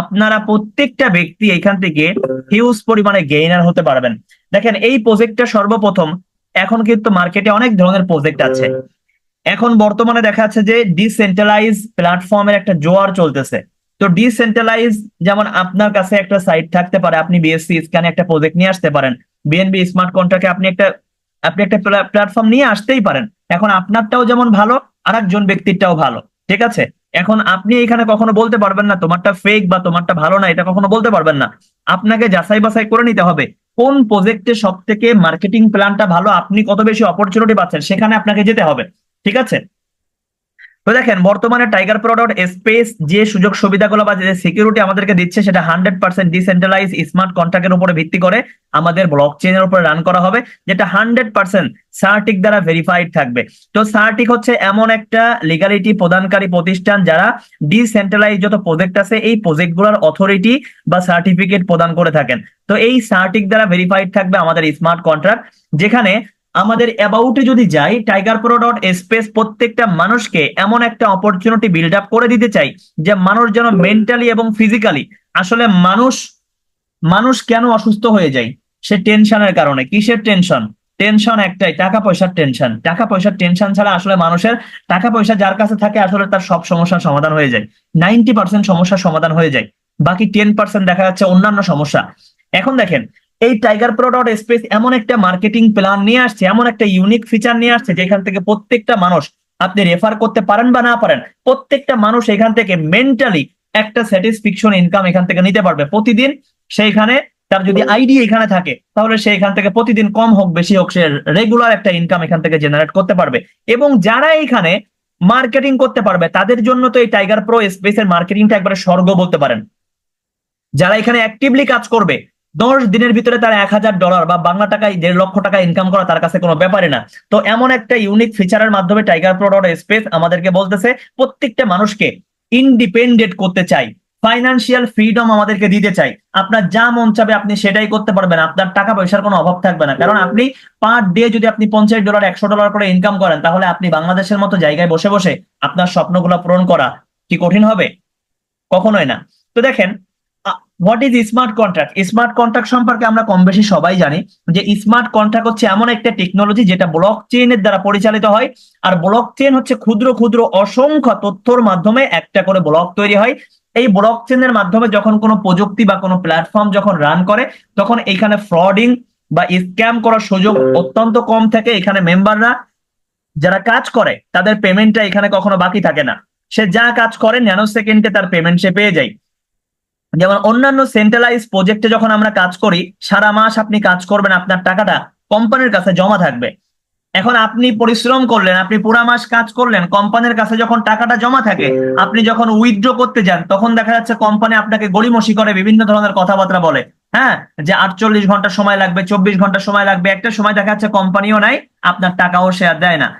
আপনারা প্রত্যেকটা ব্যক্তি এখান থেকে হিউজ পরিমাণে গেইনার হতে পারবেন। দেখেন এই প্রজেক্টটা সর্বপ্রথম, এখন কিন্তু মার্কেটে অনেক ধরনের প্রজেক্ট আছে। এখন বর্তমানে দেখা যাচ্ছে যে ডিসেন্ট্রালাইজ প্ল্যাটফর্মের একটা জোয়ার চলতেছে। তো ডিসেন্ট্রালাইজ, যেমন আপনার কাছে একটা সাইট থাকতে পারে, আপনি বিএসসি স্ক্যানে একটা প্রজেক্ট নিয়ে আসতে পারেন, বিএনবি স্মার্ট কন্ট্রাক্টে আপনি একটা প্ল্যাটফর্ম নিয়ে আসতেই পারেন। এখন আপনারটাও যেমন ভালো, আরেকজন ব্যক্তিরটাও ভালো, ঠিক আছে। এখন আপনি এখানে কখনো বলতে পারবেন না তোমারটা ফেক বা তোমারটা ভালো না, এটা কখনো বলতে পারবেন না। আপনাকে যাচাই বাছাই করে নিতে হবে কোন প্রজেক্টে সব থেকে মার্কেটিং প্ল্যানটা ভালো, আপনি কত বেশি অপরচুনিটি পাচ্ছেন, সেখানে আপনাকে যেতে হবে, ঠিক আছে। তো দেখেন বর্তমানে টাইগার প্রো ডট স্পেস যে সুযোগ সুবিধাগুলো বা যে সিকিউরিটি আমাদেরকে দিচ্ছে, সেটা 100% ডিসেন্ট্রালাইজ স্মার্ট কন্ট্রাক্টের উপরে ভিত্তি করে আমাদের ব্লক চেইনের উপরে রান করা হবে, যেটা 100% সার্টিক দ্বারা ভেরিফাইড থাকবে। তো সার্টিক হচ্ছে এমন একটা লিগালিটি প্রদানকারী প্রতিষ্ঠান যারা ডিসেন্ট্রালাইজ যত প্রজেক্ট আছে এই প্রজেক্টগুলোর অথরিটি বা সার্টিফিকেট প্রদান করে থাকেন। তো এই সার্টিক দ্বারা ভেরিফাইড থাকবে আমাদের স্মার্ট কন্ট্রাক্ট। যেখানে আমাদের অ্যাবাউটে যদি যাই, টাইগার প্রো ডট স্পেস প্রত্যেকটা মানুষকে এমন একটা অপরচুনিটি বিল্ড আপ করে দিতে চাই যে মানুষ যেন মেন্টালি এবং ফিজিক্যালি, আসলে মানুষ মানুষ কেন অসুস্থ হয়ে যায়? সে টেনশনের কারণে। কিসের টেনশন? টেনশন একটাই, টাকা পয়সার টেনশন। টাকা পয়সার টেনশন ছাড়া আসলে মানুষের, টাকা পয়সা যার কাছে থাকে আসলে তার সব সমস্যার সমাধান হয়ে যায়, 90% সমস্যার সমাধান হয়ে যায়, বাকি 10% দেখা যাচ্ছে অন্যান্য সমস্যা। এখন দেখেন এই টাইগার প্রো ডট স্পেস এমন একটা মার্কেটিং প্ল্যান নিয়ে আসছে, এমন একটা ইউনিক ফিচার নিয়ে আসছে যেখান থেকে প্রত্যেকটা মানুষ, আপনি রেফার করতে পারেন বা না পারেন, প্রত্যেকটা মানুষ এখান থেকে মেন্টালি একটা স্যাটিসফ্যাকশন ইনকাম এখান থেকে নিতে পারবে প্রতিদিন। সেইখানে তার যদি আইডি এখানে থাকে তাহলে সে এখান থেকে প্রতিদিন কম হোক বেশি হোক সে রেগুলার একটা ইনকাম এখান থেকে জেনারেট করতে পারবে। এবং যারা এখানে মার্কেটিং করতে পারবে তাদের জন্য তো এই টাইগার প্রো স্পেসের মার্কেটিংটা একবারে স্বর্গ বলতে পারেন। যারা এখানে অ্যাক্টিভলি কাজ করবে, 10 দিনের ভিতরে তার $1000 বা বাংলা টাকায় 1.5 লক্ষ টাকা ইনকাম করা তার কাছে কোনো ব্যাপারই না। তো এমন একটা ইউনিক ফিচারের মাধ্যমে টাইগার প্রো ডট স্পেস আমাদেরকে বলতেছে প্রত্যেকটা মানুষকে ইন্ডিপেন্ডেন্ট করতে চাই, ফাইন্যান্সিয়াল ফ্রিডম আমাদেরকে দিতে চাই। আপনার যা মন চাবে আপনি সেটাই করতে পারবেন, আপনার টাকা পয়সার কোনো অভাব থাকবে না। কারণ আপনি পার ডে যদি আপনি $50 $100 করে ইনকাম করেন, তাহলে আপনি বাংলাদেশের মতো জায়গায় বসে বসে আপনার স্বপ্নগুলো পূরণ করা কি কঠিন হবে? কখনোই না। তো দেখেন what is smart contract. Smart contract সম্পর্কে আমরা কম বেশি সবাই জানি যে স্মার্ট কন্ট্রাক্ট হচ্ছে এমন একটা টেকনোলজি যেটা ব্লক চেইনের দ্বারা পরিচালিত হয়। আর ব্লক চেইন হচ্ছে ক্ষুদ্র ক্ষুদ্র অসংখ্য তথ্যর মাধ্যমে একটা করে ব্লক তৈরি হয়। এই ব্লক চেইনের মাধ্যমে যখন কোনো প্রযুক্তি বা কোনো প্ল্যাটফর্ম যখন রান করে, তখন এখানে ফ্রডিং বা স্ক্যাম করার সুযোগ অত্যন্ত কম থাকে। এখানে মেম্বাররা যারা কাজ করে তাদের পেমেন্টটা এখানে কখনো বাকি থাকে না। সে যা কাজ করে ন্যানো সেকেন্ডে তার পেমেন্ট সে পেয়ে যায়। যেমন অন্যান্য সেন্ট্রালাইজ প্রজেক্টে যখন আমরা কাজ করি, সারা মাস আপনি কাজ করবেন, আপনার টাকাটা কোম্পানির কাছে জমা থাকবে। এখন আপনি পরিশ্রম করলেন, আপনি পুরা মাস কাজ করলেন, কোম্পানির কাছে যখন টাকাটা জমা থাকে, আপনি যখন উইথড্র করতে যান তখন দেখা যাচ্ছে কোম্পানি আপনাকে গড়িমসি করে বিভিন্ন ধরনের কথাবার্তা বলে। হ্যাঁ, যে 48 ঘন্টা সময় লাগবে, 24 ঘন্টা সময় লাগবে, একটা সময় দেখা যাচ্ছে কোম্পানিও নাই, আপনার টাকাও শেয়ার দেয় না।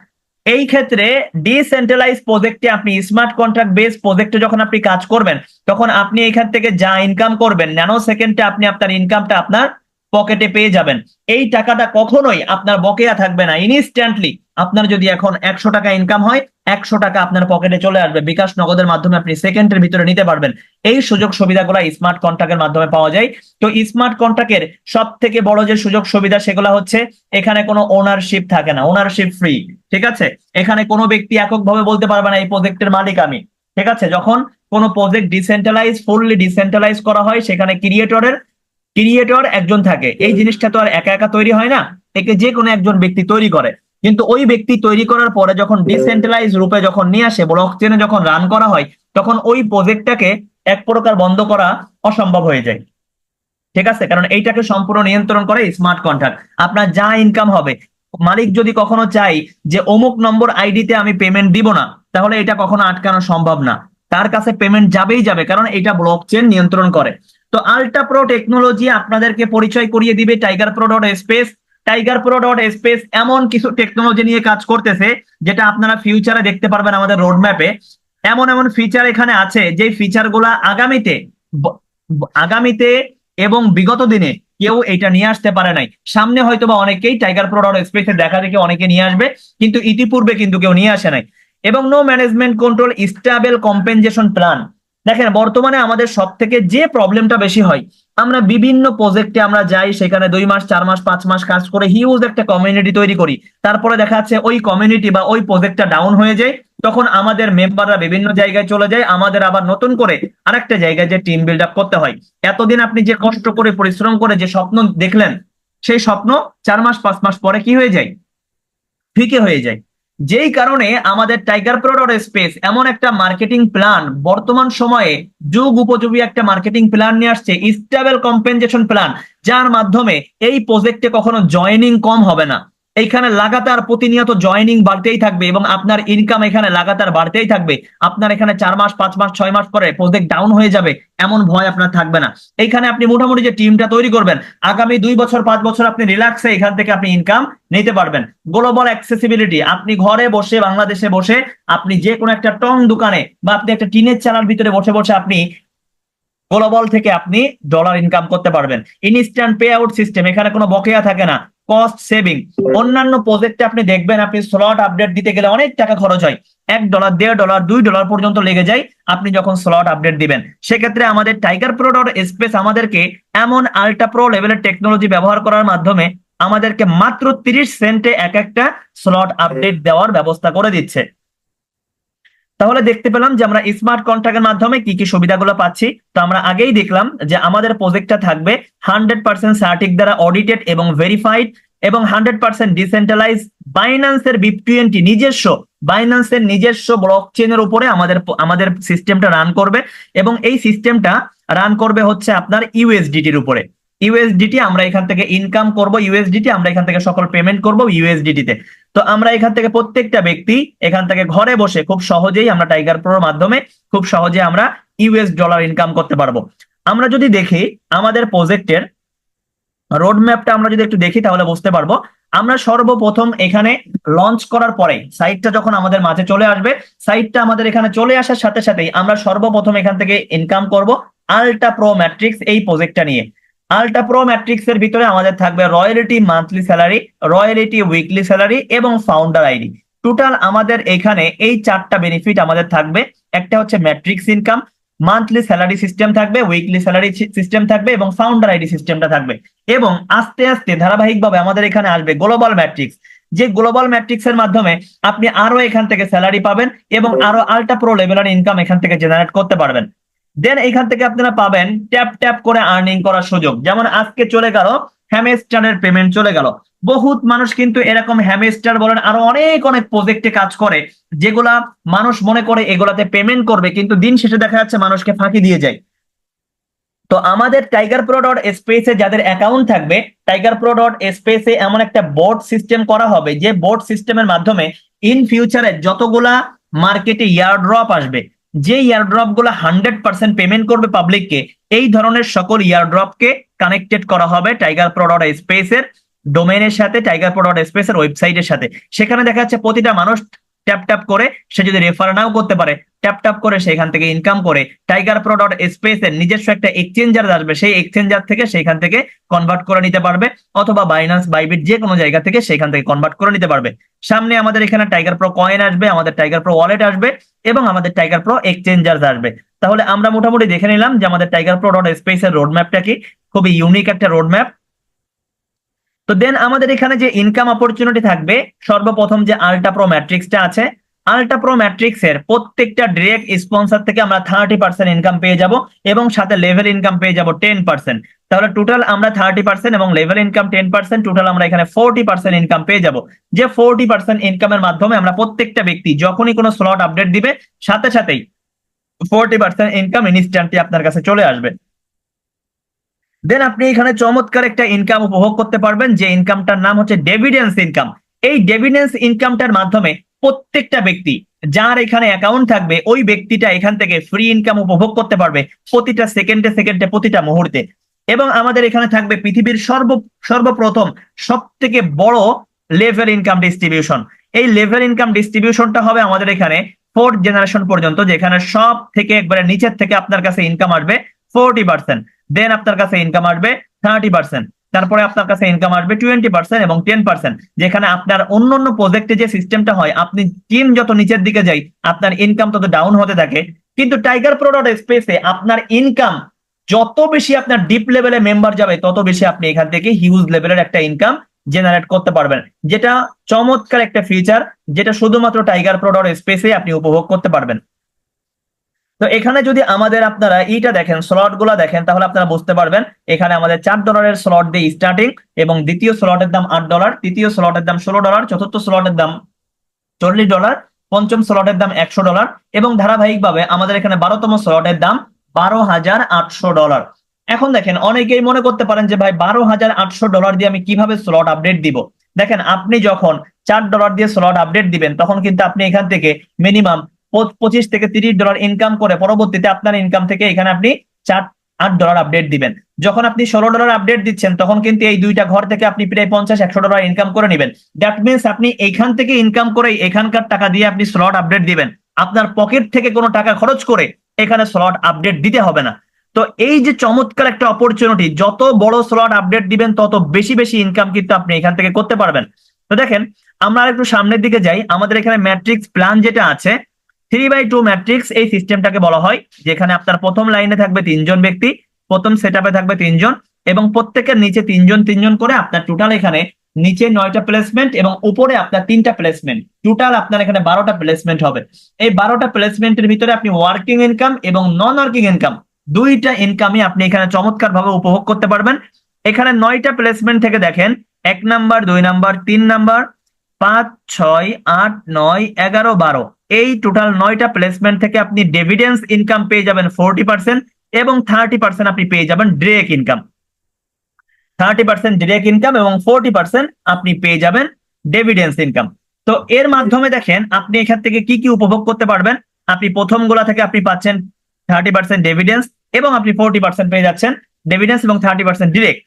এই ক্ষেত্রে ডিসেন্ট্রালাইজ প্রজেক্টে আপনি স্মার্ট কন্ট্রাক্ট বেস প্রজেক্টে যখন আপনি কাজ করবেন, তখন আপনি এখান থেকে যা ইনকাম করবেন ন্যানো সেকেন্ডে আপনি আপনার ইনকামটা আপনার পকেটে পেয়ে যাবেন। এই টাকাটা কখনোই আপনার বকেয়া থাকবে না, ইনস্ট্যান্টলি আপনার যদি এখন 100 টাকা ইনকাম হয়, 100 টাকা আপনার পকেটে চলে আসবে, বিকাশ নগদের মাধ্যমে আপনি সেকেন্ডের ভিতরে নিতে পারবেন। এই সুযোগ সুবিধাগুলো স্মার্ট কন্ট্রাক্টের মাধ্যমে পাওয়া যায়। তো স্মার্ট কন্ট্রাক্টের সব থেকে বড় যে সুযোগ সুবিধা সেগুলো হচ্ছে এখানে কোনো ওনারশিপ থাকে না, ওনারশিপ ফ্রি, ঠিক আছে। এখানে কোনো ব্যক্তি এককভাবে বলতে পারবে না এই প্রজেক্টের মালিক আমি, ঠিক আছে। যখন কোনো প্রজেক্ট ডিসেন্ট্রালাইজ, ফুললি ডিসেন্ট্রালাইজ করা হয়, সেখানে ক্রিয়েটর একজন থাকে। এই জিনিসটা তো আর একা একা তৈরি হয় না, একে যে কোনো একজন ব্যক্তি তৈরি করে। কিন্তু ওই ব্যক্তি তৈরি করার পরে যখন ডিসেন্ট্রালাইজ রূপে যখন নিয়ে আসে, ব্লক চেনে যখন রান করা হয়, তখন ওই প্রজেক্টটাকে এক প্রকার বন্ধ করা অসম্ভব হয়ে যায়, ঠিক আছে। কারণ এইটাকে সম্পূর্ণ নিয়ন্ত্রণ করে স্মার্ট কন্ট্রাক্ট। আপনার যা ইনকাম হবে, মালিক যদি কখনো চাই যে অমুক নম্বর আইডিতে আমি পেমেন্ট দিব না, তাহলে এটা কখনো আটকানো সম্ভব না, তার কাছে পেমেন্ট যাবেই যাবে, কারণ এটা ব্লক চেন নিয়ন্ত্রণ করে। তো আলট্রা প্রো টেকনোলজি আপনাদেরকে পরিচয় করিয়ে দিবে tiger pro dot space. Tiger pro dot space এমন কিছু টেকনোলজি নিয়ে কাজ করতেছে যেটা আপনারা ফিউচারে দেখতে পারবেন আমাদের রোড ম্যাপে। এমন এমন ফিচার এখানে আছে যে ফিচার গুলা আগামীতে এবং বিগত দিনে কেউ এটা নিয়ে আসতে পারে নাই। সামনে হয়তো বা অনেকেই টাইগার প্রো ডট স্পেসে দেখা দেখে অনেকে নিয়ে আসবে, কিন্তু ইতিপূর্বে কিন্তু কেউ নিয়ে আসে নাই। এবং no management control, stable compensation plan. দেখেন বর্তমানে আমাদের সব থেকে যে প্রবলেমটা বেশি হয়, আমরা বিভিন্ন প্রজেক্টে আমরা যাই, সেখানে 2 মাস 4 মাস 5 মাস কাজ করে হিউজ একটা কমিউনিটি তৈরি করি, তারপরে দেখা যাচ্ছে ওই কমিউনিটি বা ওই প্রজেক্টটা ডাউন হয়ে যায়, তখন আমাদের মেম্বাররা বিভিন্ন জায়গায় চলে যায়, আমাদের আবার নতুন করে আরেকটা জায়গায় যে টিম বিল্ড আপ করতে হয়। এতদিন আপনি যে কষ্ট করে পরিশ্রম করে যে স্বপ্ন দেখলেন, সেই স্বপ্ন 4 মাস 5 মাস পরে কি হয়ে যায়, ফিকে হয়ে যায়। যেই কারণে আমাদের টাইগার প্রো স্পেস এমন একটা মার্কেটিং প্ল্যান বর্তমান সময়ে যুগ উপযোগী একটা মার্কেটিং প্ল্যান নিয়ে আসছে, স্টেবল কম্পেনসেশন প্ল্যান, যার মাধ্যমে এই প্রজেক্টে কখনো জয়েনিং কম হবে না, এইখানে লাগাতার প্রতিনিয়ত জয়েনিং বাড়তেই থাকবে এবং আপনার ইনকাম এখানে লাগাতার বাড়তেই থাকবে। আপনার এখানে 4 মাস 5 মাস 6 মাস পরে প্রজেক্ট ডাউন হয়ে যাবে এমন ভয় আপনার থাকবে না। এইখানে আপনি মোটামুটি যে টিমটা তৈরি করবেন, আগামী 2 বছর 5 বছর আপনি রিল্যাক্সে এখান থেকে আপনি ইনকাম নিতে পারবেন। গ্লোবাল অ্যাক্সেসিবিলিটি, আপনি ঘরে বসে বাংলাদেশে বসে আপনি যে কোনো একটা টং দোকানে বা আপনি একটা টিনের চালার ভিতরে বসে বসে আপনি গ্লোবাল থেকে আপনি ডলার ইনকাম করতে পারবেন। ইনস্ট্যান্ট পে আউট সিস্টেম, এখানে কোনো বকেয়া থাকে না, কস্ট সেভিং। অন্যান্য প্রজেক্টে আপনি দেখবেন আপনি স্লট আপডেট দিতে গেলে অনেক টাকা খরচ হয়, $1 $1.5 $2 পর্যন্ত লেগে যায় আপনি যখন স্লট আপডেট দিবেন। সেক্ষেত্রে আমাদের টাইগার প্রো স্পেস আমাদেরকে এমন আল্ট্রা প্রো লেভেলের টেকনোলজি ব্যবহার করার মাধ্যমে আমাদেরকে মাত্র 30 সেন্টে এক একটা স্লট আপডেট দেওয়ার ব্যবস্থা করে দিচ্ছে। তাহলে দেখতে পেলাম যে আমরা স্মার্ট কন্ট্রাক্টের মাধ্যমে কি কি সুবিধাগুলো পাচ্ছি। তো আমরা আগেই দেখলাম যে আমাদের প্রজেক্টটা থাকবে 100% সার্টিক দ্বারা অডিটেড এবং ভেরিফাইড এবং 100% ডিসেন্ট্রালাইজ, বাইন্যান্সের BIP20 বাইন্যান্সের নিজস্ব ব্লক চেনের উপরে আমাদের সিস্টেমটা রান করবে এবং এই সিস্টেমটা রান করবে হচ্ছে আপনার ইউএসডিটির উপরে। ইউএসডিটি আমরা এখান থেকে ইনকাম করব, ইউএসডিটি আমরা এখান থেকে সকল পেমেন্ট করব ইউএসডিটি তে। তো আমরা এখান থেকে প্রত্যেকটা ব্যক্তি এখান থেকে ঘরে বসে খুব সহজেই আমরা টাইগার প্রোর মাধ্যমে খুব সহজে আমরা ইউএস ডলার ইনকাম করতে পারবো। আমরা যদি দেখি আমাদের প্রজেক্টের রোড ম্যাপটা আমরা যদি একটু দেখি তাহলে বুঝতে পারবো। আমরা সর্বপ্রথম এখানে লঞ্চ করার পরে সাইটটা যখন আমাদের মাঝে চলে আসবে, সাইটটা আমাদের এখানে চলে আসার সাথে সাথেই আমরা সর্বপ্রথম এখান থেকে ইনকাম করব আল্ট্রা প্রো ম্যাট্রিক্স এই প্রজেক্টটা নিয়ে। আল্ট্রা প্রো ম্যাট্রিক্স এর ভিতরে আমাদের থাকবে royalty monthly salary, royalty weekly salary এবং ফাউন্ডার আইডি। টোটাল আমাদের এখানে এই 4টা বেনিফিট আমাদের থাকবে। একটা হচ্ছে matrix income, monthly salary system থাকবে, উইকলি স্যালারি সিস্টেম থাকবে এবং ফাউন্ডার আইডি সিস্টেমটা থাকবে। এবং আস্তে আস্তে ধারাবাহিকভাবে আমাদের এখানে আসবে গ্লোবাল ম্যাট্রিক্স, যে গ্লোবাল ম্যাট্রিক্স এর মাধ্যমে আপনি আরো এখান থেকে স্যালারি পাবেন এবং আরো আল্ট্রা প্রো লেভেলের ইনকাম এখান থেকে জেনারেট করতে পারবেন। দেন এখান থেকে আপনারা পাবেন ট্যাপ ট্যাপ করে আর্নিং করার সুযোগ। যেমন আজকে চলে গেল হ্যামস্টারের পেমেন্ট চলে গেল। বহুত মানুষ কিন্তু এরকম হ্যামস্টার বলেন আরো অনেক অনেক প্রজেক্টে কাজ করে, যেগুলা মানুষ মনে করে এগুলাতে পেমেন্ট করবে, কিন্তু দিন শেষে দেখা যাচ্ছে মানুষকে ফাঁকি দিয়ে যায়। তো আমাদের টাইগার প্রো স্পেসে যাদের অ্যাকাউন্ট থাকবে, টাইগার প্রো স্পেসে এমন একটা বোর্ড সিস্টেম করা হবে যে বোর্ড সিস্টেমের মাধ্যমে ইন ফিউচারে যতগুলা মার্কেটে ইয়ারড্রপ আসবে, যে ইয়ারড্রপ গুলা 100% পেমেন্ট করবে পাবলিককে, এই ধরনের সকল ইয়ারড্রপকে কানেক্টেড করা হবে টাইগার প্রো স্পেসের ডোমেনের সাথে, টাইগার প্রো স্পেসের ওয়েবসাইটের সাথে। সেখানে দেখা যাচ্ছে প্রতিটা মানুষ ট্যাপ ট্যাপ করে, সে যদি রেফার নাও করতে পারে, ট্যাপ ট্যাপ করে সেখান থেকে ইনকাম করে টাইগার প্রো স্পেসের নিজস্ব একটা এক্সচেঞ্জার আসবে, সেই এক্সচেঞ্জার থেকে সেখান থেকে কনভার্ট করে নিতে পারবে, অথবা বাইন্যান্স বাইবিট যে কোনো জায়গা থেকে সেখান থেকে কনভার্ট করে নিতে পারবে। সামনে আমাদের এখানে টাইগার প্রো কয়েন আসবে, আমাদের টাইগার প্রো ওয়ালেট আসবে এবং আমাদের টাইগার প্রো এক্সচেঞ্জার আসবে। তাহলে আমরা মোটামুটি দেখে নিলাম যে আমাদের টাইগার প্রো স্পেসের রোড ম্যাপটা কি, খুবই ইউনিক একটা রোড ম্যাপ। তো দেন আমাদের এখানে যে ইনকাম অপরচুনিটি থাকবে, সর্বপ্রথম যে আল্ট্রা প্রো ম্যাট্রিক্সটা আছে, আল্ট্রা প্রো ম্যাট্রিক্স এর প্রত্যেকটা ডিরেক্ট স্পন্সর থেকে আমরা 30% ইনকাম পেয়ে যাব এবং সাথে লেভেল ইনকাম পেয়ে যাব 10%। তাহলে টোটাল আমরা 30% এবং লেভেল ইনকাম 10%, টোটাল আমরা এখানে 40% ইনকাম পেয়ে যাব। যে 40% ইনকামের মাধ্যমে আমরা প্রত্যেকটা ব্যক্তি যখনই কোনো স্লট আপডেট দিবে সাথে সাথেই 40% ইনকাম ইনস্ট্যান্টলি আপনার কাছে চলে আসবে। দেন আপনি এখানে চমৎকার একটা ইনকাম উপভোগ করতে পারবেন, যে ইনকামটার নাম হচ্ছে ডেভিডেন্স ইনকাম। এই ডেভিডেন্স ইনকামটার মাধ্যমে প্রত্যেকটা ব্যক্তি যার এখানে অ্যাকাউন্ট থাকবে, ওই ব্যক্তিটা এখান থেকে ফ্রি ইনকাম উপভোগ করতে পারবে প্রতিটা সেকেন্ডে সেকেন্ডে, প্রতিটা মুহূর্তে। এবং আমাদের এখানে থাকবে পৃথিবীর সর্বপ্রথম সব থেকে বড় লেভেল ইনকাম ডিস্ট্রিবিউশন। এই লেভেল ইনকাম ডিস্ট্রিবিউশনটা হবে আমাদের এখানে 4th জেনারেশন পর্যন্ত, যেখানে সব থেকে একবারে নিচের থেকে আপনার কাছে ইনকাম আসবে 40%, দেন আপনার কাছে ইনকাম আসবে 30%, তারপরে আপনার কাছে ইনকাম আসবে 20% এবং 10%। যেখানে আপনার অন্যান্য প্রজেক্টে যে সিস্টেমটা হয়, আপনি টিম যত নিচের দিকে যাই আপনার ইনকাম তত ডাউন হতে থাকে, কিন্তু টাইগার প্রো ডট স্পেসে আপনার ইনকাম যত বেশি আপনার ডিপ লেভেলে মেম্বার যাবে তত বেশি আপনি এখান থেকে হিউজ লেভেলের একটা ইনকাম জেনারেট করতে পারবেন, যেটা চমৎকার একটা ফিচার, যেটা শুধুমাত্র টাইগার প্রো ডট স্পেসে আপনি উপভোগ করতে পারবেন। তো এখানে যদি আমাদের আপনারা এইটা দেখেন, স্লট গুলা দেখেন, তাহলে আপনারা বুঝতে পারবেন এখানে আমাদের $4 স্লট দিয়ে স্টার্টিং, এবং দ্বিতীয় স্লটের দাম $8, তৃতীয় স্লটের দাম $16, চতুর্থ স্লটের দাম $40, পঞ্চম স্লটের দাম $100, এবং ধারাবাহিকভাবে আমাদের এখানে 12তম স্লটের দাম $12,800। এখন দেখেন, অনেকেই মনে করতে পারেন যে ভাই $12,800 দিয়ে আমি কিভাবে স্লট আপডেট দিব। দেখেন, আপনি যখন $4 দিয়ে স্লট আপডেট দিবেন তখন কিন্তু আপনি এখান থেকে মিনিমাম $25 থেকে $30 ইনকাম করে পরবর্তীতে আপনার ইনকাম থেকে এখানে আপনি $8 আপডেট দিবেন। যখন আপনি $16 আপডেট দিচ্ছেন তখন কিন্তু এই দুইটা ঘর থেকে আপনি প্রায় $50-100 ইনকাম করে নেবেন। দ্যাট মিনস আপনি এখান থেকে ইনকাম করে এখানকার টাকা দিয়ে আপনি স্লট আপডেট দিবেন, আপনার পকেট থেকে কোনো টাকা খরচ করে এখানে স্লট আপডেট দিতে হবে না। তো এই যে চমৎকার একটা অপরচুনিটি, যত বড় স্লট আপডেট দিবেন তত বেশি বেশি ইনকাম কিন্তু আপনি এখান থেকে করতে পারবেন। তো দেখেন, আমরা একটু সামনের দিকে যাই। আমাদের এখানে ম্যাট্রিক্স প্ল্যান যেটা আছে, 3x2 ম্যাট্রিক্স, এই সিস্টেমটাকে বলা হয়, যেখানে আপনার প্রথম লাইনে থাকবে 3 জন ব্যক্তি, প্রথম সেটআপে থাকবে 3 জন, এবং প্রত্যেকের নিচে 3 জন 3 জন করে আপনার টোটাল এখানে নিচে 9টা প্লেসমেন্ট এবং উপরে আপনার 3টা প্লেসমেন্ট, টোটাল আপনার এখানে 12টা প্লেসমেন্ট হবে। এই 12টা প্লেসমেন্টের ভিতরে আপনি ওয়ার্কিং ইনকাম এবং নন ওয়ার্কিং ইনকাম দুইটা ইনকামই আপনি এখানে চমৎকার ভাবে উপভোগ করতে পারবেন। এখানে 9টা প্লেসমেন্ট থেকে দেখেন 1 নাম্বার, 2 নাম্বার, 3 নাম্বার, 5, 6, 8, 9, 11, 12, এই টোটাল 9টা প্লেসমেন্ট থেকে আপনি ডিভিডেন্স ইনকাম পেয়ে যাবেন 40%, এবং 30% আপনি পেয়ে যাবেন ডিরেক্ট ইনকাম। 30% ডিরেক্ট ইনকাম এবং 40% আপনি পেয়ে যাবেন ডিভিডেন্স ইনকাম। তো এর মাধ্যমে দেখেন আপনি এখান থেকে কি কি উপভোগ করতে পারবেন। আপনি প্রথম গোলা থেকে আপনি পাচ্ছেন 30% ডিভিডেন্স, এবং আপনি 40% পেয়ে যাচ্ছেন ডিভিডেন্স এবং 30% ডিরেক্ট।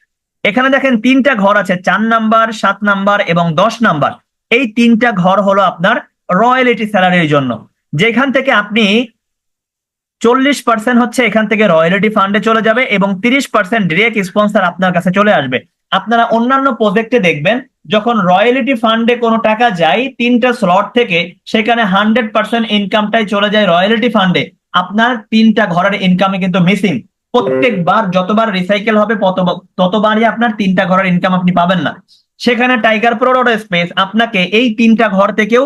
এখানে দেখেন 3টা ঘর আছে, 4 নাম্বার, 7 নাম্বার এবং 10 নাম্বার। এই 3টা ঘর হলো আপনার রয়্যালিটি স্যালারির জন্য, যেখান থেকে আপনি 40% হচ্ছে এখান থেকে রয়্যালিটি ফান্ডে চলে যাবে এবং 30% ডিরেক্ট স্পন্সর আপনার কাছে চলে আসবে। আপনারা অন্যান্য প্রজেক্টে দেখবেন যখন রয়্যালিটি ফান্ডে কোনো টাকা যায় 3টা স্লট থেকে, সেখানে 100% ইনকামটাই চলে যায় রয়্যালিটি ফান্ডে, আপনার 3টা ঘরের ইনকামে কিন্তু মিসিং। প্রত্যেকবার যতবার রিসাইকেল হবে ততবারই আপনার 3টা ঘরের ইনকাম আপনি পাবেন না। সেখানে টাইগার প্রো ডট স্পেস আপনাকে এই 3টা ঘর থেকেও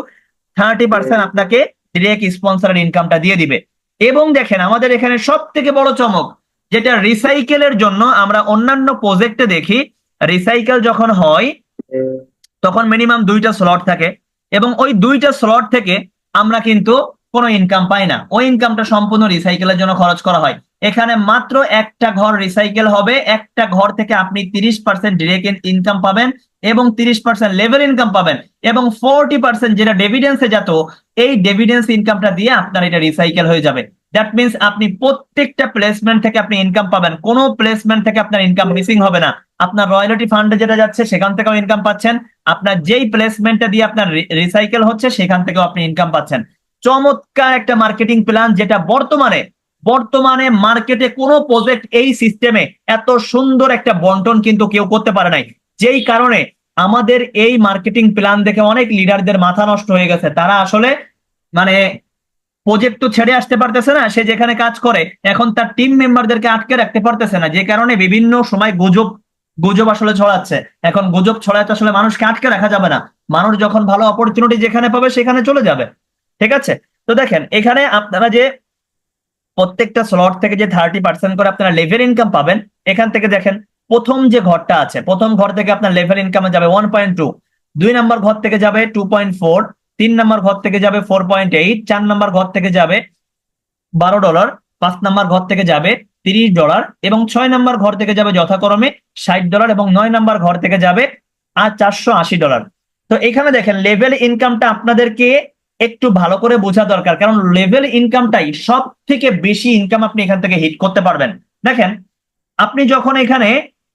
30% আপনাকে ডিরেক্ট স্পন্সরের ইনকামটা দিয়ে দিবে। এবং দেখেন, আমাদের এখানে সব থেকে বড় চমক, যেটা রিসাইকেলের জন্য আমরা অন্যান্য প্রজেক্টে দেখি, রিসাইকেল যখন হয় তখন মিনিমাম 2টা স্লট থাকে, এবং ওই 2টা স্লট থেকে আমরা কিন্তু কোনো ইনকাম পাই না, ওই ইনকামটা সম্পূর্ণ রিসাইকেলের জন্য খরচ করা হয়। এখানে মাত্র একটা ঘর রিসাইকেল হবে, একটা ঘর থেকে আপনি 30% ডিরেক্ট ইনকাম পাবেন এবং 30% লেভেল ইনকাম পাবেন, এবং 40% যেটা ডিভিডেন্সে যেত, এই ডিভিডেন্স ইনকামটা দিয়ে আপনার এটা রিসাইকেল হয়ে যাবে। দ্যাট মিনস আপনি প্রত্যেকটা প্লেসমেন্ট থেকে আপনি ইনকাম পাবেন, কোনো প্লেসমেন্ট থেকে আপনার ইনকাম মিসিং হবে না। আপনার রয়্যালিটি ফান্ডে যেটা যাচ্ছে সেখান থেকেও ইনকাম পাচ্ছেন, আপনার যেই প্লেসমেন্টটা দিয়ে আপনার রিসাইকেল হচ্ছে সেখান থেকেও আপনি ইনকাম পাচ্ছেন। চমৎকার একটা মার্কেটিং প্ল্যান, যেটা বর্তমানে মার্কেটে কোনো প্রজেক্ট এই সিস্টেমে এত সুন্দর একটা বন্টন কিন্তু কেউ করতে পারে নাই। যেই কারণে আমাদের এই মার্কেটিং প্ল্যান দেখে অনেক লিডারদের মাথা নষ্ট হয়ে গেছে। তারা আসলে মানে প্রজেক্ট তো ছেড়ে আসতে পারতেছে না, সে যেখানে কাজ করে এখন তার টিম মেম্বারদেরকে আটকে রাখতে পারতেছে না, যে কারণে বিভিন্ন সময় গুজব আসলে ছড়াচ্ছে। এখন গুজব ছড়াতে আসলে মানুষকে আটকে রাখা যাবে না, মানুষ যখন ভালো অপরচুনিটি যেখানে পাবে সেখানে চলে যাবে। ঠিক আছে, তো দেখেন এখানে আপনারা যে প্রত্যেকটা স্লট থেকে যে 30% করে আপনারা লেভেল ইনকাম পাবেন, এখান থেকে দেখেন প্রথম যে ঘরটা আছে, প্রথম ঘর থেকে আপনার লেভেল ইনকামে যাবে 1.2, 2 নাম্বার ঘর থেকে যাবে 2.4, 3 নাম্বার ঘর থেকে যাবে 4.8, 4 নাম্বার ঘর থেকে যাবে $12, 5 নাম্বার ঘর থেকে যাবে $30, এবং 6 নাম্বার ঘর থেকে যাবে যথাক্রমে $60, এবং 9 নাম্বার ঘর থেকে যাবে $480। তো এখানে দেখেন লেভেল ইনকামটা আপনাদেরকে একটু ভালো করে বোঝা দরকার, কারণ লেভেল ইনকামটাই সব থেকে বেশি ইনকাম আপনি এখান থেকে হিট করতে পারবেন। দেখেন, আপনি যখন এখানে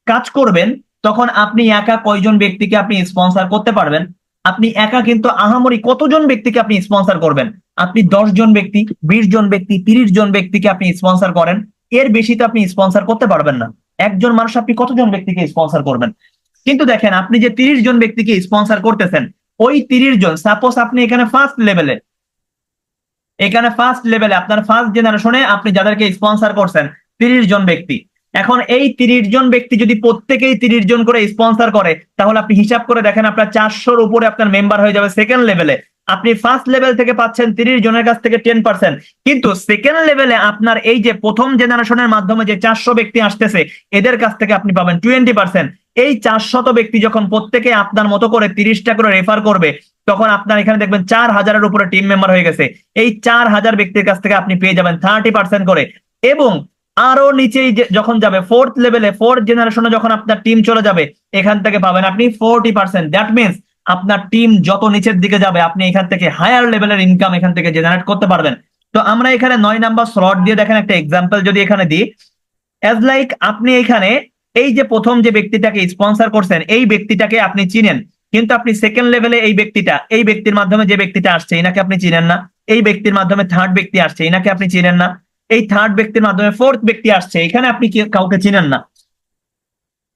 কাজ করবেন তখন আপনি একা কয়জন ব্যক্তিকে আপনি স্পন্সর করতে পারবেন? আপনি একা কিন্তু আহামরি কতজন ব্যক্তিকে আপনি স্পন্সর করবেন? আপনি 10 জন ব্যক্তি, 20 জন ব্যক্তি, 30 জন ব্যক্তিকে আপনি স্পন্সর করেন, এর বেশি তো আপনি স্পন্সর করতে পারবেন না। একজন মানুষ আপনি কতজন ব্যক্তিকে স্পন্সর করবেন? কিন্তু দেখেন, আপনি যে 30 জন ব্যক্তিকে স্পন্সর করতেছেন, ওই 30 জন, সাপোজ আপনি এখানে ফার্স্ট লেভেলে এখানে ফার্স্ট লেভেলে আপনার ফার্স্ট জেনারেশনে আপনি যাদেরকে স্পন্সর করছেন 30 জন ব্যক্তি। এখন এই 30 জন ব্যক্তি যদি প্রত্যেকেই 30 জন করে স্পন্সর করে, তাহলে আপনি হিসাব করে দেখেন আপনার 400-র উপরে আপনার মেম্বার হয়ে যাবে সেকেন্ড লেভেলে। আপনি ফার্স্ট লেভেল থেকে পাচ্ছেন 30 জনের কাছ থেকে 10%, কিন্তু সেকেন্ড লেভেলে আপনার এই যে প্রথম জেনারেশনের মাধ্যমে যে 400 ব্যক্তি আসতেছে এদের কাছ থেকে আপনি পাবেন 20%। এই 400 ব্যক্তি যখন প্রত্যেকে আপনার মতো করে 30টা করে রেফার করবে, তখন আপনার এখানে দেখবেন 4000-এর উপরে টিম মেম্বার হয়ে গেছে। এই 4000 ব্যক্তির কাছ থেকে আপনি পেয়ে যাবেন 30% করে। এবং আরো নিচেই যখন যাবে ফোর্থ লেভেলে, ফোর্থ জেনারেশনে যখন আপনার টিম চলে যাবে, এখান থেকে পাবেন আপনি 40%। দ্যাট মিনস আপনার টিম যত নিচের দিকে যাবে আপনি এখান থেকে হায়ার লেভেলের ইনকাম এখান থেকে জেনারেট করতে পারবেন। তো আমরা এখানে 9 নাম্বার স্লট দিয়ে দেখেন একটা এক্সাম্পল যদি এখানে দিই, অ্যাজ লাইক আপনি এখানে এই যে প্রথম যে ব্যক্তিটাকে স্পন্সর করছেন এই ব্যক্তিটাকে আপনি চিনেন, কিন্তু আপনি সেকেন্ড লেভেলে এই ব্যক্তির মাধ্যমে যে ব্যক্তিটা আসছে এনাকে আপনি চিনেন না। এই ব্যক্তির মাধ্যমে থার্ড ব্যক্তি আসছে এনাকে আপনি চিনেন না। এই থার্ড ব্যক্তির মাধ্যমে ফোর্থ ব্যক্তি আসছে, এখানে আপনি কাউকে চিনেন না।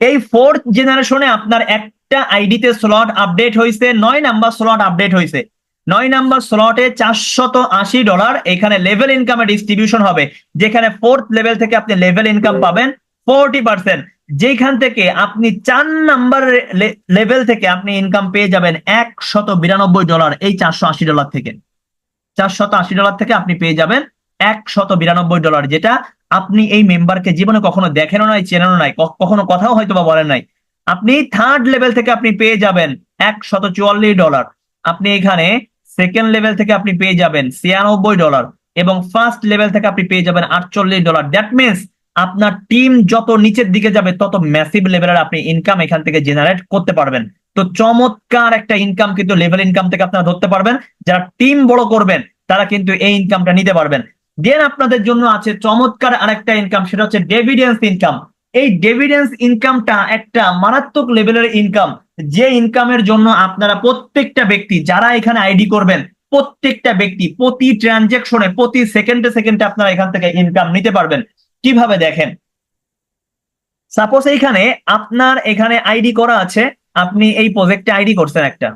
এই ফোর্থ জেনারেশনে আপনার একটা আইডিতে স্লট আপডেট হয়েছে, 9 নাম্বার স্লট আপডেট হয়েছে। 9 নাম্বার স্লটে $480 এখানে লেভেল ইনকামের ডিস্ট্রিবিউশন হবে, যেখানে ফোর্থ লেভেল থেকে আপনি লেভেল ইনকাম পাবেন 40%, যেখান থেকে আপনি 4 নাম্বার লেভেল থেকে আপনি ইনকাম পেয়ে যাবেন $192। এই $480 থেকে, $480 থেকে আপনি পেয়ে যাবেন $192, যেটা আপনি এই মেম্বারকে জীবনে কখনো দেখেনও নাই, চেনেনও নাই, কখনো কথাও হয়তো বা বলেন নাই। আপনি থার্ড লেভেল থেকে আপনি পেয়ে যাবেন $144। আপনি এখানে সেকেন্ড লেভেল থেকে আপনি পেয়ে যাবেন $96 এবং ফার্স্ট লেভেল থেকে আপনি পেয়ে যাবেন $48। দ্যাট মিনস আপনার টিম যত নিচের দিকে যাবে তত ম্যাসিভ লেভেলের আপনি ইনকাম এখান থেকে জেনারেট করতে পারবেন। তো চমৎকার একটা ইনকাম কিন্তু লেভেল ইনকাম থেকে আপনারা ধরতে পারবেন। যারা টিম বড় করবেন তারা কিন্তু এই ইনকামটা নিতে পারবেন। দেন আপনাদের জন্য আছে চমৎকার আরেকটা ইনকাম, সেটা হচ্ছে ডিভিডেন্স ইনকাম। এই ডিভিডেন্স ইনকামটা একটা মারাত্মক লেভেলের ইনকাম, যে ইনকামের জন্য আপনারা প্রত্যেকটা ব্যক্তি যারা এখানে আইডি করবেন, প্রত্যেকটা ব্যক্তি প্রতি ট্রানজেকশনে প্রতি সেকেন্ডে সেকেন্ডে আপনারা এখান থেকে ইনকাম নিতে পারবেন। কিভাবে দেখেন, সাপোজ এইখানে আপনার এখানে আইডি করা আছে, আপনি এই প্রজেক্টে আইডি করছেন একটা,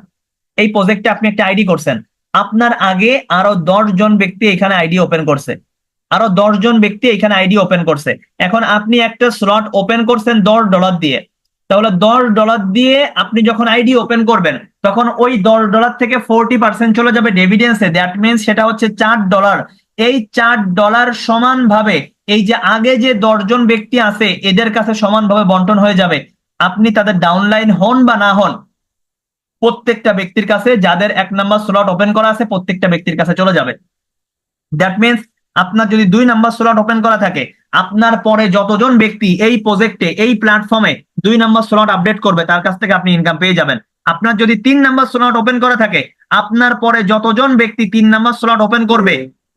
এই প্রজেক্টে আপনি একটা আইডি করছেন, আপনার আগে আরো 10 জন ব্যক্তি এখানে আইডি ওপেন করছে, আরো 10 জন ব্যক্তি এখানে আইডি ওপেন করছে। এখন আপনি একটা স্লট ওপেন করছেন $10 দিয়ে, তাহলে $10 দিয়ে আপনি যখন আইডি ওপেন করবেন তখন ওই $10 থেকে 40% চলে যাবে ডিভিডেন্সে। দ্যাট মিনস সেটা হচ্ছে $4। এই $4 সমান ভাবে এই যে আগে যে 10 জন ব্যক্তি আছে এদের কাছে সমানভাবে বন্টন হয়ে যাবে। আপনি তাদের ডাউনলাইন হন বা না হন, প্রত্যেকটা ব্যক্তির কাছে যাদের 1 নাম্বার স্লট ওপেন করা আছে প্রত্যেকটা ব্যক্তির কাছে চলে যাবে। দ্যাট মিনস আপনার যদি 2 নাম্বার স্লট ওপেন করা থাকে, আপনার পরে যতজন ব্যক্তি এই প্রজেক্টে এই প্ল্যাটফর্মে 2 নাম্বার স্লট আপডেট করবে তার কাছ থেকে আপনি ইনকাম পেয়ে যাবেন। আপনার যদি 3 নাম্বার স্লট ওপেন করা থাকে, আপনার পরে যতজন ব্যক্তি 3 নাম্বার স্লট ওপেন করবে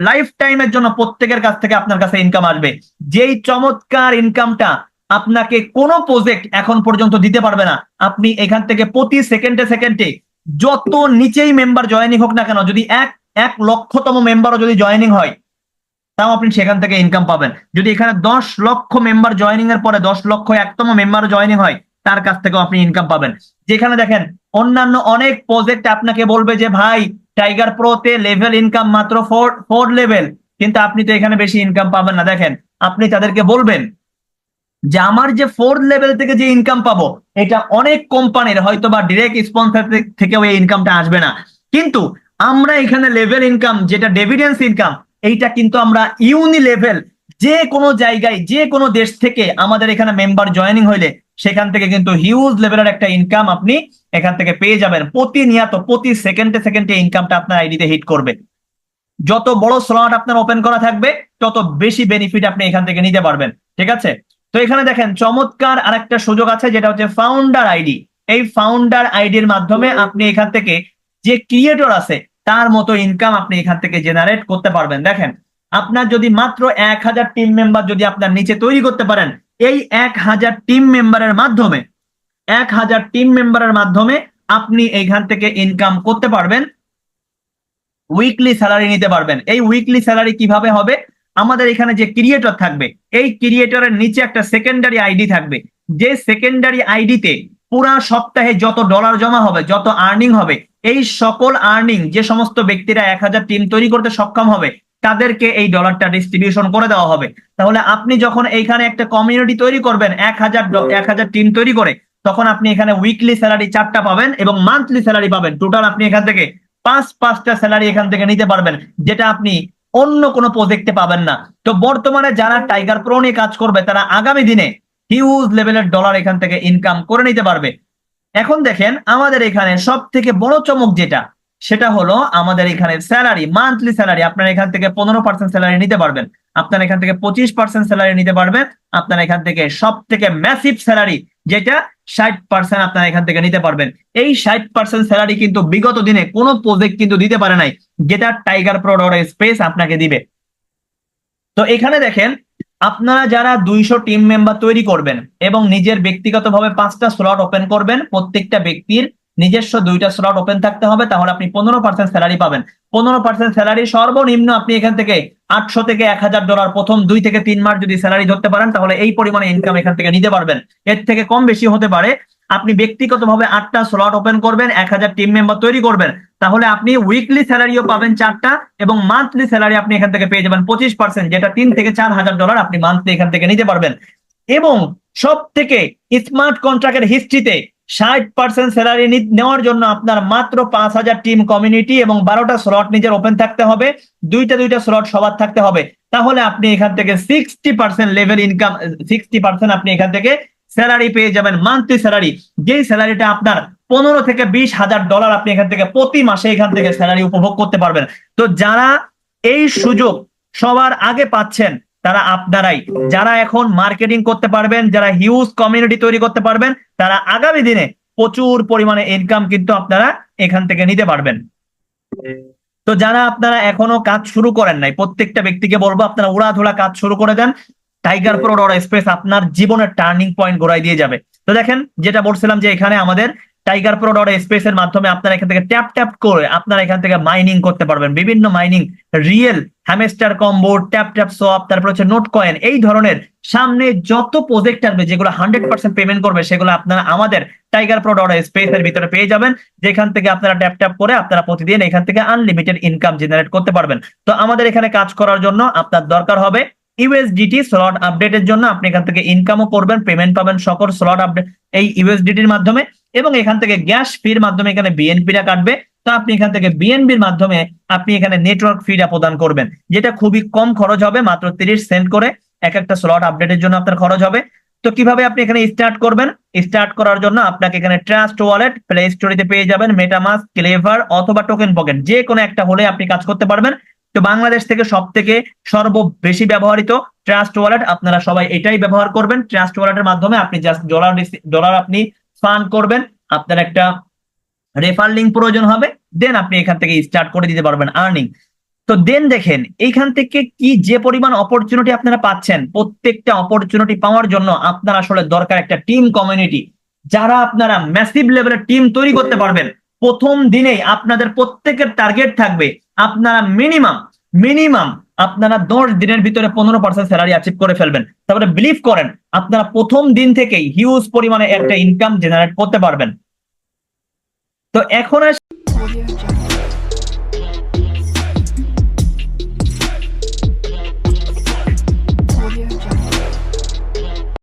লাইফ টাইমের জন্য প্রত্যেকের কাছ থেকে আপনার কাছে ইনকাম আসবে। যেই চমৎকার ইনকামটা আপনাকে কোনো প্রজেক্ট এখন পর্যন্ত দিতে পারবে না। আপনি এখান থেকে প্রতি সেকেন্ডে সেকেন্ডে যত নিচেই মেম্বার জয়েনিং হোক না কেন, যদি 1 লক্ষতম মেম্বারও যদি জয়েনিং হয় তাও আপনি সেখান থেকে ইনকাম পাবেন। যদি এখানে 10 লক্ষ মেম্বার জয়েনিং এর পরে 10 লক্ষ 1তম মেম্বার জয়েনিং হয় তার কাছ থেকেও আপনি ইনকাম পাবেন। যেখানে দেখেন অন্যান্য অনেক প্রজেক্ট আপনাকে বলবে যে ভাই টাইগার প্রোতে লেভেল ইনকাম মাত্র 4 লেভেল, কিন্তু আপনি তো এখানে বেশি ইনকাম পাবেন না। দেখেন আপনি তাদেরকে বলবেন যে আমার যে 4 লেভেল থেকে যে ইনকাম পাবো এটা অনেক কোম্পানির হয়তো বা ডিরেক্ট স্পন্সর থেকেও এই ইনকামটা আসবে না, কিন্তু আমরা এখানে লেভেল ইনকাম যেটা ডিভিডেন্স ইনকাম এইটা কিন্তু আমরা ইউনি লেভেল যে কোনো জায়গায় যে কোনো দেশ থেকে আমাদের এখানে মেম্বার জয়েনিং হইলে সেখান থেকে কিন্তু হিউজ লেভেলের একটা ইনকাম আপনি এখান থেকে পেয়ে যাবেন। প্রতিনিয়ত প্রতি সেকেন্ডে সেকেন্ডে ইনকামটা আপনার আইডিতে হিট করবে। যত বড় স্লট আপনার ওপেন করা থাকবে তত বেশি বেনিফিট আপনি এখান থেকে নিতে পারবেন। ঠিক আছে, তো এখানে দেখেন চমৎকার আরেকটা সুযোগ আছে যেটা হচ্ছে ফাউন্ডার আইডি। এই ফাউন্ডার আইডির মাধ্যমে আপনি এখান থেকে যে ক্রিয়েটর আছে তার মতো ইনকাম আপনি এখান থেকে জেনারেট করতে পারবেন। দেখেন আপনার যদি মাত্র 1000 টিম মেম্বার যদি আপনার নিচে তৈরি করতে পারেন, এই 1000 টিম মেম্বারের মাধ্যমে 1000 টিম মেম্বারের মাধ্যমে আপনি এখান থেকে ইনকাম করতে পারবেন, উইকলি স্যালারি নিতে পারবেন। এই উইকলি স্যালারি কিভাবে হবে, আমাদের এখানে যে ক্রিয়েটর থাকবে এই ক্রিয়েটরের নিচে একটা সেকেন্ডারি আইডি থাকবে, যে সেকেন্ডারি আইডিতে পুরা সপ্তাহে যত ডলার জমা হবে যত আর্নিং হবে এই সকল আর্নিং যে সমস্ত ব্যক্তিরা 1000 টিম তৈরি করতে সক্ষম হবে তাদেরকে এই ডলারটা ডিস্ট্রিবিউশন করে দেওয়া হবে। তাহলে আপনি যখন এইখানে একটা কমিউনিটি তৈরি করবেন 1000 টিম তৈরি করে, তখন আপনি এখানে উইকলি স্যালারি 4টা পাবেন এবং মান্থলি স্যালারি পাবেন। টোটাল আপনি এখান থেকে 5টা স্যালারি এখান থেকে নিতে পারবেন, যেটা আপনি অন্য কোনো প্রজেক্টে পাবেন না। তো বর্তমানে যারা টাইগার প্রো নিয়ে কাজ করবে তারা আগামী দিনে হিউজ লেভেলের ডলার এখান থেকে ইনকাম করে নিতে পারবে। এখন দেখেন আমাদের এখানে সব থেকে বড় চমক যেটা, সেটা হলো আমাদের এখানে স্যালারি, মান্থলি স্যালারি। আপনারা এখান থেকে 15% স্যালারি নিতে পারবেন, আপনারা এখান থেকে 25% স্যালারি নিতে পারবেন, আপনারা এখান থেকে সব থেকে ম্যাসিভ স্যালারি যেটা 60% আপনারা এখান থেকে নিতে পারবেন। এই 60% স্যালারি কিন্তু বিগত দিনে কোনো প্রজেক্ট কিন্তু দিতে পারে নাই, যেটা টাইগার প্রো স্পেস আপনাকে দিবে। তো এখানে দেখেন আপনারা যারা 200 টিম মেম্বার তৈরি করবেন এবং নিজের ব্যক্তিগতভাবে 5টা স্লট ওপেন করবেন, প্রত্যেকটা ব্যক্তির নিজস্ব 2টা স্লট ওপেন থাকতে হবে, তাহলে আপনি 15% স্যালারি পাবেন। 15% স্যালারি সর্বনিম্ন আপনি এখান থেকে 800 থেকে $1000 প্রথম 2 থেকে 3 মাস যদি স্যালারি ধরতে পারেন, তাহলে এই পরিমাণে ইনকাম এখান থেকে নিতে পারবেন। এর থেকে কম বেশি হতে পারে। আপনি ব্যক্তিগতভাবে 8টা স্লট ওপেন করবেন, 1000 টিম মেম্বার তৈরি করবেন, তাহলে আপনি উইকলি স্যালারিও পাবেন 4টা এবং মান্থলি স্যালারি আপনি এখান থেকে পেয়ে যাবেন 25%, যেটা $3 থেকে $4000 আপনি মান্থলি এখান থেকে নিতে পারবেন। এবং সব থেকে স্মার্ট কন্ট্রাক্টের হিস্ট্রিতে 60% স্যালারি নেওয়ার জন্য আপনার মাত্র 5000 টিম কমিউনিটি এবং 12টা স্লট নিজের ওপেন থাকতে হবে, 2টা স্লট সবার থাকতে হবে। তাহলে আপনি এখান থেকে 60% লেভেল ইনকাম, 60% আপনি এখান থেকে স্যালারি পেয়ে যাবেন, মান্থলি স্যালারি। যেই স্যালারিটা আপনার $15 থেকে $20,000 আপনি এখান থেকে প্রতি মাসে এখান থেকে স্যালারি উপভোগ করতে পারবেন। তো যারা এই সুযোগ সবার আগে পাচ্ছেন তারা আপনারাই, যারা এখন মার্কেটিং করতে পারবেন, যারা হিউজ কমিউনিটি তৈরি করতে পারবেন, তারা আগামী দিনে প্রচুর পরিমাণে ইনকাম কিন্তু আপনারা এখান থেকে নিতে পারবেন। তো যারা আপনারা এখনো কাজ শুরু করেন নাই, প্রত্যেকটা ব্যক্তিকে বলবো আপনারা উড়াধুরা কাজ শুরু করে দেন। টাইগার প্রো স্পেস আপনার জীবনের টার্নিং পয়েন্ট ঘোরাই দিয়ে যাবে। তো দেখেন যেটা বলছিলাম যে এখানে আমাদের টাইগার প্রো স্পেস এর মাধ্যমে আপনারা এখান থেকে ট্যাপ ট্যাপ করে আপনারা এখান থেকে মাইনিং করতে পারবেন, বিভিন্ন mining, real, hamster combo, tap tap swap, তারপর হচ্ছে নোট কয়েন, এই ধরনের সামনে যত প্রজেক্ট আসবে যেগুলো 100% পেমেন্ট করবে, সেগুলো আপনারা আমাদের টাইগার প্রো স্পেস এর ভিতরে পেয়ে যাবেন, যেখান থেকে আপনারা ট্যাপ ট্যাপ করে আপনারা প্রতিদিন এখান থেকে আনলিমিটেড ইনকাম জেনারেট করতে পারবেন। তো আমাদের এখানে কাজ করার জন্য আপনার দরকার হবে ইউএসডিটি স্লট আপডেটের জন্য। আপনি এখান থেকে ইনকামও করবেন, পেমেন্ট পাবেন সকল স্লট আপডেট এই ইউএসডিটির মাধ্যমে, এবং এখান থেকে গ্যাস ফির মাধ্যমে এখানে বিএনপিটা কাটবে। তো আপনি এখান থেকে বিএনবির মাধ্যমে আপনি এখানে নেটওয়ার্ক ফিটা প্রদান করবেন, যেটা খুবই কম খরচ হবে, মাত্র 30 সেন্ট করে এক একটা স্লট আপডেটের জন্য আপনার খরচ হবে। তো কিভাবে আপনি এখানে স্টার্ট করবেন? স্টার্ট করার জন্য আপনাকে এখানে ট্রাস্ট ওয়ালেট প্লে স্টোরিতে পেয়ে যাবেন, মেটামাস্ক, ক্লেভার অথবা টোকেন পকেট, যে কোনো একটা হলে আপনি কাজ করতে পারবেন। তো বাংলাদেশ থেকে সব থেকে সর্ববেশি ব্যবহৃত ট্রাস্ট ওয়ালেট, আপনারা সবাই এটাই ব্যবহার করবেন। ট্রাস্ট ওয়ালেটের মাধ্যমে আপনি জাস্ট ডলার আপনি ফান্ড করবেন, আপনার একটা রেফার লিংক প্রয়োজন হবে, দেন আপনি এখান থেকে স্টার্ট করে দিতে পারবেন আর্নিং। তো দেন দেখেন এইখান থেকে কি যে পরিমাণ অপরচুনিটি আপনারা পাচ্ছেন, প্রত্যেকটা অপরচুনিটি পাওয়ার জন্য আপনার আসলে দরকার একটা টিম কমিউনিটি, যারা আপনারা ম্যাসিভ লেভেলের টিম তৈরি করতে পারবেন। প্রথম দিনেই আপনাদের প্রত্যেকের টার্গেট থাকবে আপনারা মিনিমাম আপনারা 10 দিনের ভিতরে 15% স্যালারি অ্যাচিভ করে ফেলবেন। তারপরে বিলিভ করেন আপনারা প্রথম দিন থেকেই হিউজ পরিমাণে একটা ইনকাম জেনারেট করতে পারবেন। তো এখন